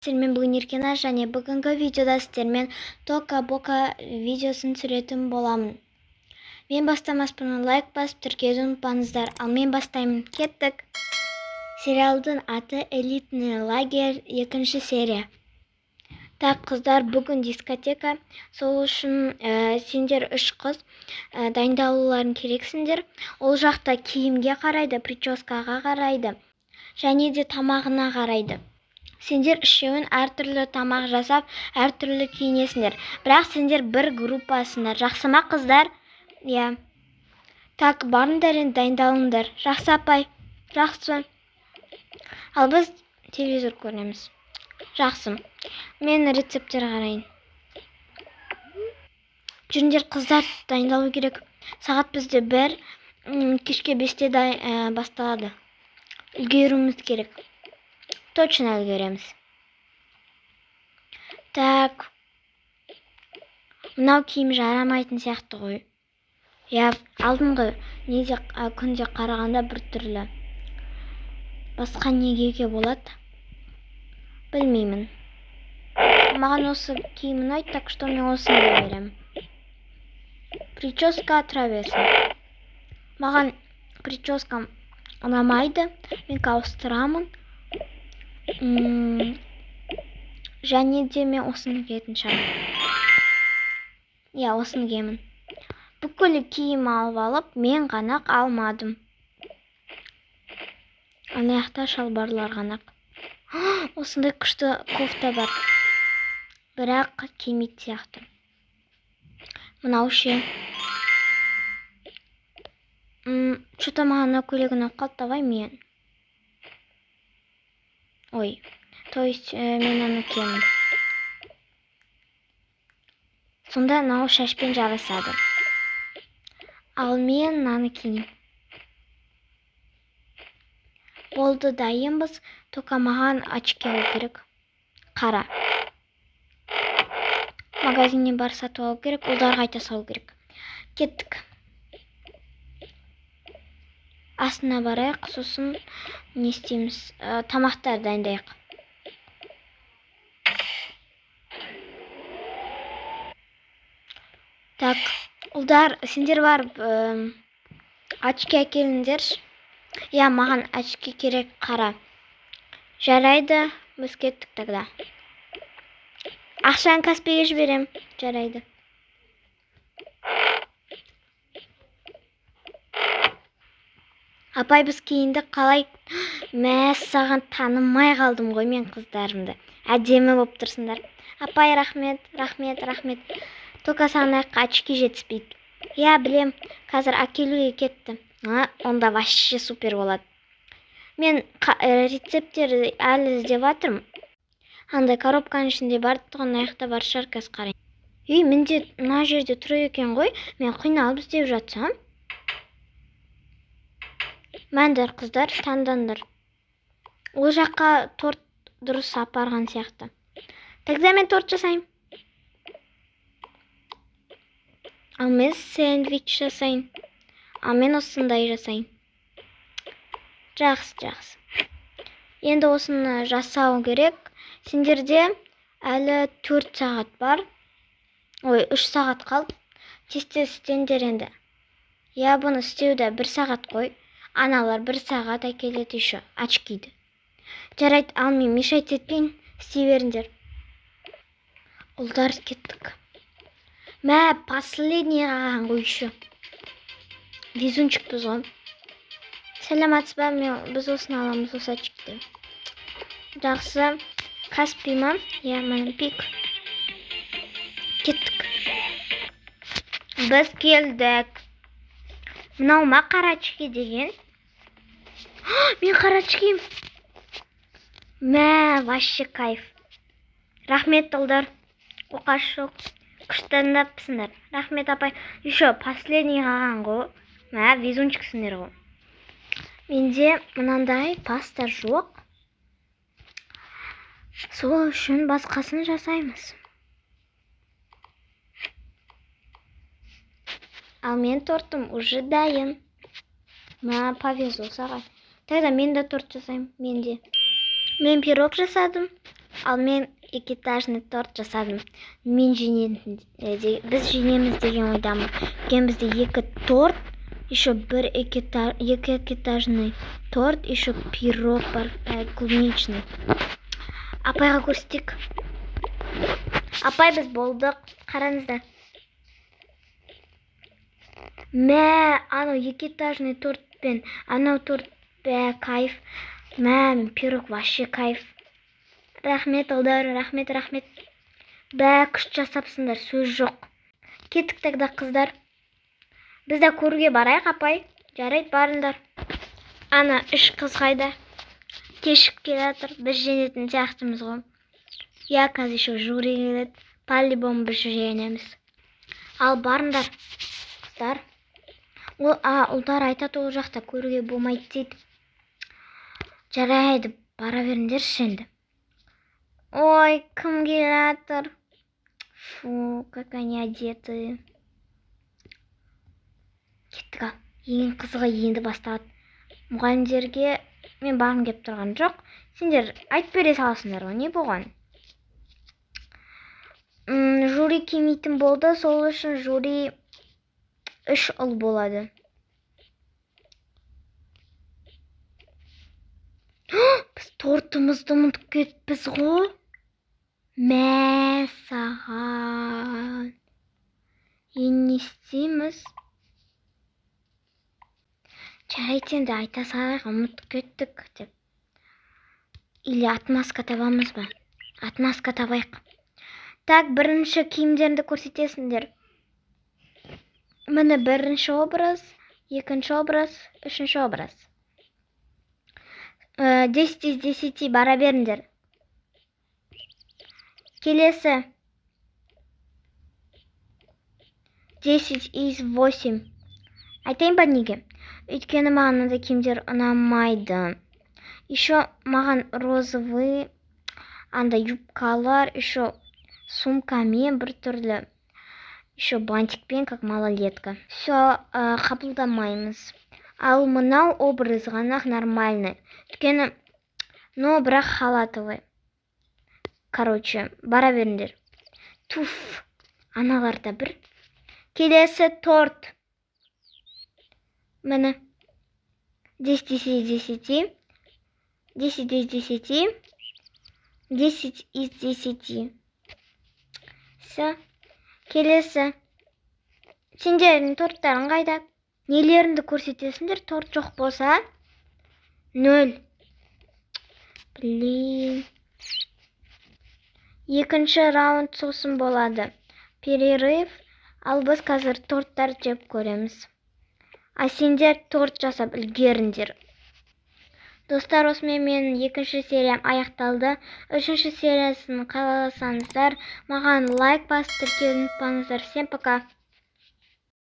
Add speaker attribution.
Speaker 1: Сіздермен бүгін Еркена және бүгінгі видеода сіздермен Тока Бока видеосын түсіретін боламын. Мен бастамаспын, лайк басып тіркеуді ұмытпаңыздар. Ал мен бастаймын. Кеттік. Сериалдың аты «Элитный лагерь» 2 серия. Так, қыздар, бүгін дискотека. Сол үшін сендер 3 қыз дайындалуларын керексіңдер. Ол жақта киімге қарайды, прическаға қарайды және де тамағына қарайды. Сендер үшеуін әртүрлі тамақ жасап, әртүрлі киінесіңдер. Бірақ сендер бір группасыңдар. Жақсы ма, қыздар? Иә. Так, барыңдар енді дайындалыңдар. Жақсы, апай. Жақсы. Ал біз телевизор көреміз. Жақсы. Мен рецепттер қарайын. Жүріңдер, қыздар, дайындалу керек. Сағат бізде 1, кешке 5-те басталады. Үлгеруіміз керек. Точно үлгереміз. Так. Мынау киім жарамайтын сияқты ғой. Я алдыңғы күнде қарағанда бір түрлі. Басқа не киюге болады? Білмеймін. Маған осы киім ұнайды, так что мен осыны беремін. Прическа тұра берсін. Маған прическам ұнамайды. Мен ауыстырамын. Және де мен осыны киетін шығармын. Я осыны киемін. Бүкіл киім алып алып, мен ғана алмадым. Аяқта шалбарлар ғана. Осындай күшті кофта бар. Бірақ кимейді сияқты. Мынау ше. Что-то маған көйлек ұнап қалды, давай мен. Ой, то есть мен аны киемін. Сонда мынау шашпен жарасады. Ал мен аны киемін. Болды, дайынбыз. Тока маған очки алу керек. Қара. Магазиннен бар сатып алу керек, ұлдарға айта салу керек. Кеттік. Астына барайық, сосын не істейміз? Тамақтар дайындайық. Так, ұлдар, сендер барып очки әкеліңдер. Я, маған очки керек, қара. Жарайды, біз кеттік тогда. Ақшаны Каспиге жіберем. Жарайды. Апай, біз киіндік қалай? Мә, саған танымай қалдым ғой мен қыздарымды. Әдемі болып тұрсыңдар. Апай, рахмет, рахмет, рахмет. Тока саған очки жетіспейді. Я, білем, қазір әкелуге кетті. Онда вообще супер болады. Мен рецепттері әлі іздеп жатырмын. Андай коробканың ішінде бар, тұғын аяқта бар шаркас қарайын. Менде мына жерде тұр екен ғой, мен қиналып іздеп жатсам. Мәндер, қыздар, таңдандар. Ол жаққа торт дұрыс апарған сияқты. Тогда мен торт жасайын. Ал мен сэндвич жасайын. Ал мен осындай жасайын. Жақсы, жақсы. Енді осыны жасау керек. Сендерде әлі 4 сағат бар. Ой, 3 сағат қалды. Тез-тез істеңдер енді. Я, бұны істеуді 1 сағат қой. Аналар 1 сағат әкеледі еще очкиді. Жарайды, ал мен мешайт етпейін, істей беріңдер. Ұлдар, кеттік. Мә, последний қалған ғой еще. Везунчик біз ғой. Сәлематсыз ба, біз осыны аламыз, осы очкиді. Жақсы. Каспи ма? Я, мәнім пик. Кеттік. Біз келдік. Мынау ма қара очки деген? Мен қара очкиім. Мә, вообще кайф. Рахмет, ұлдар. Оқаш жоқ. Күштандапсыңдар. Рахмет, апай. Еще последний қалған ғой. Мә, везунчиксіңдер ғой. Менде мынандай паста жоқ. Сол үшін басқасын жасаймыз. Ал мен тортым уже дайын. Мә, повезло саған. Тогда мен де торт жасаймын. Мен пирог жасадым. Ал мен экитажный торт жасадым. Мен біз жеңеміз деген ойдамын. Өйткені бізде 2 торт, еще екі экитажный торт, еще пирог бар, клубничный. Апайға көрсетейік. Апай, біз болдық. Қараңыздар. Анау экитажный торт пен анау торт кайф. Пирог вообще кайф. Рахмет, Алдар, рахмет. Күш жасапсыңдар, сөз жоқ. Кеттік тогда, қыздар. Біз де көруге барайық, апай. Жарайды, барыңдар. Ана 3 қыз қайда? Кешіп келе жатыр. Біз жеңетін сияқтымыз ғой. Я, қазір еще жюри келеді. По-любому біз жеңеміз. Ал барыңдар, қыздар. Ұлдар айтады, ол жақта көруге болмайды дейді. Жарайды, бара беріңдерші енді. Ой, кім келе жатыр? Фу, как они одеты. Кеттік ал. Ең қызығы енді басталады. Мұғалімдерге мен барғым келіп тұрған жоқ. Сендер айтып бере саласыңдар ғой, не болған? Жюри келмейтін болды, сол үшін жюри 3 ұл болады. Біз тортымызды ұмытып кетіппіз ғой. Саған. Енді не істейміз? Жарайды, енді айта салайық, ұмытып кеттік деп. Или отмазка табамыз ба? Отмазка табайық. Так, бірінші киімдерді көрсетесіңдер. Міне бірінші образ, екінші образ, үшінші образ. 10 из 10 бара беріңдер. Келесі. 10 из 8. Айтайын ба неге? Өйткені маған мынандай киімдер ұнамайды. Еще маған розовый андай юбкалар, еще сумкамен бір түрлі. Еще бантикпен, как малолетка. Все, қабылдамаймыз. Ал мынау образ ғана нормальный. Өйткені, бірақ халатовый. Короче, бара беріңдер. Туф, аналарда бір. Келесі торт. Міне. 10 из 10. 10 из 10. 10 из 10. Все. Келесі. Сендердің торттарын қайда? Нелеріңді көрсетесіңдер? Торт жоқ болса? 0. Блин. Екінші раунд сосын болады. Перерыв. Ал біз қазір торттар жеп көреміз. А сендер торт жасап үлгеріңдер. Достар, осымен менің 2-ші сериям аяқталды. 3-ші сериясын қаласаңыздар, маған лайк басып тіркеуді ұмытпаңыздар. Всем пока.